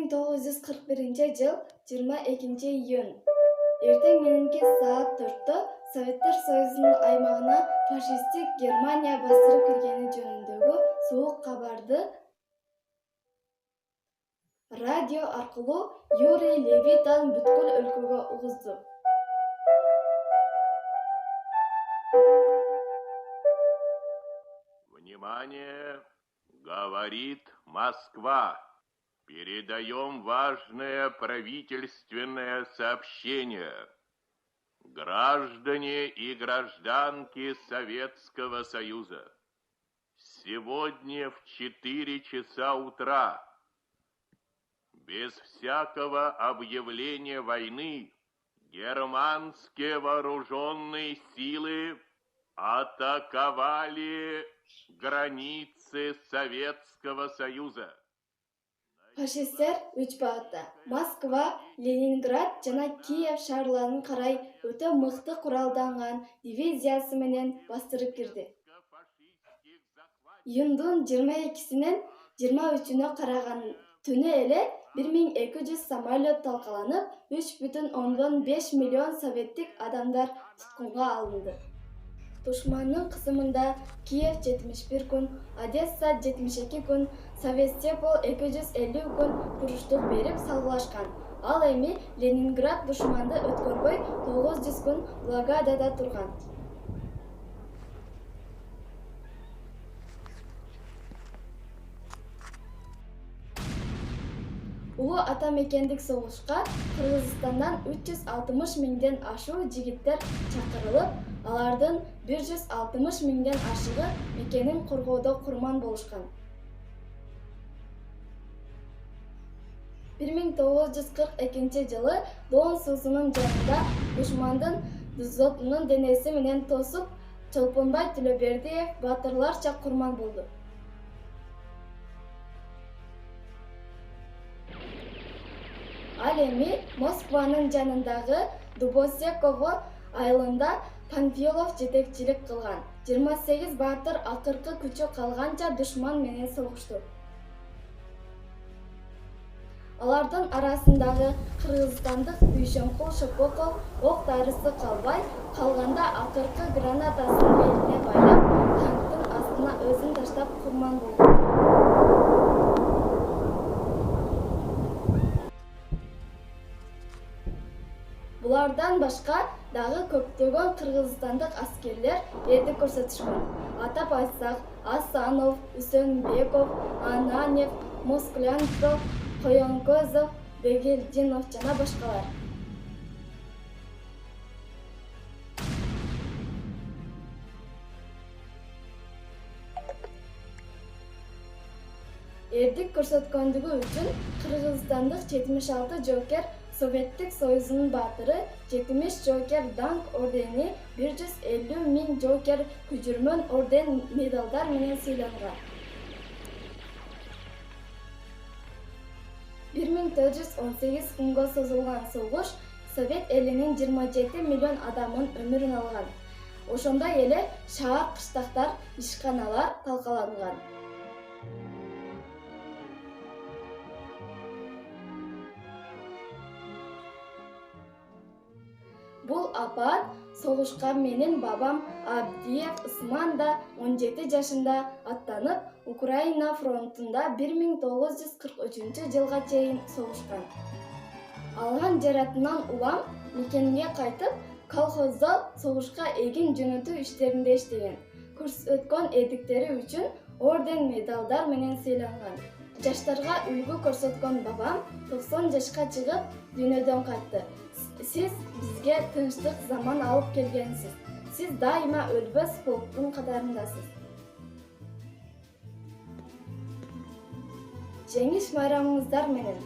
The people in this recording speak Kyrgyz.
1941 жыл 22 iyun. Эртең мененки саат 4-тө Советтер Союзунун аймагына фашисттик Германия басырып киргени жөнүндөгү суук кабарды радио аркылуу Юрий Левитан бүткүл өлкөгө угузду. Внимание, говорит Москва. Передаем важное правительственное сообщение. Граждане и гражданки Советского Союза, сегодня в 4 часа утра, без всякого объявления войны, германские вооруженные силы атаковали границы Советского Союза. Фашисттер 3 багытта Москва, Ленинград жана Киев шаарларын карай өтө мыкты куралданган дивизиясы менен бастырып кирди. Июндун 22-синен 23-үнө караган түнү эле 1200 самолет талкаланып, 3,5 миллион советтик адамдар туткунга алынды. Душмандын кысымында Киев 71 күн, Одесса 72 күн, Севастополь 250 күн туруштук берип салгылашкан. Ал эми Ленинград душманды өткөрбөй 900 күн блокадада турган. Улуу ата мекендик согушка Кыргызстандан 360 миңден ашуу жигиттер чакырылып, алардын 160 миңден ашыгы мекенин коргоодо курман болушкан. 1942 жылы Дон суусунун жанында душмандын дзотунун денеси менен тосуп, Чолпонбай Төлөбердиев батырларча курман болду. Ал эми Москванын жанындагы Дубосеково айылында Панфилов жетекчилик кылган. 28 батыр акыркы күчү калганча душман менен согушту. Алардын арасындагы кыргызстандык Дүйшөнкул Шопоков ок дарысы калбай, калганда акыркы гранатасын белине байлап, танктын астына өзүн таштап курман болду. Булардан башка дагы көптөгөн кыргызстандык аскерлер эрдик көрсөтүшкөн. Атап айтсак, Асанов, Үсөнбеков, Ананев, Мусклянцов, Коёнкозов, Бегелдинов жана башкалар. Эрдик көрсөткөндүгү үчүн кыргызстандык 76 жоокер Советтик Союзунун батыры 70 жоокер Данк ордени, 150 миң жоокер Күжүрмөн орден медалдар менен сыйланган. 1418 күнгө созулган согуш Совет элинин 27 миллион адамын өмүрүн алган. Ошондой эле шаар, кыштактар, ишканалар талкаланган. Бул апат согушка менин бабам Абдиев Усман да 17 жашында аттанып, Украина фронтунда 1943 жылга чейин согушкан. Алган жаратынан улам мекенине кайтып, колхоздо согушка эгин жөнөтүү иштеринде иштеген. Көрсөткөн эдиктери үчүн орден медалдар менен сыйланган. Жаштарга үлгү көрсөткөн бабам 90 жашка чыгып дүйнөдөн кайтты. Siz bizge тынчтык zaman алып келгенсиз. Siz дайыма өлбөс полктун катарындасыз. Жеңиш майрамыңыздар менен.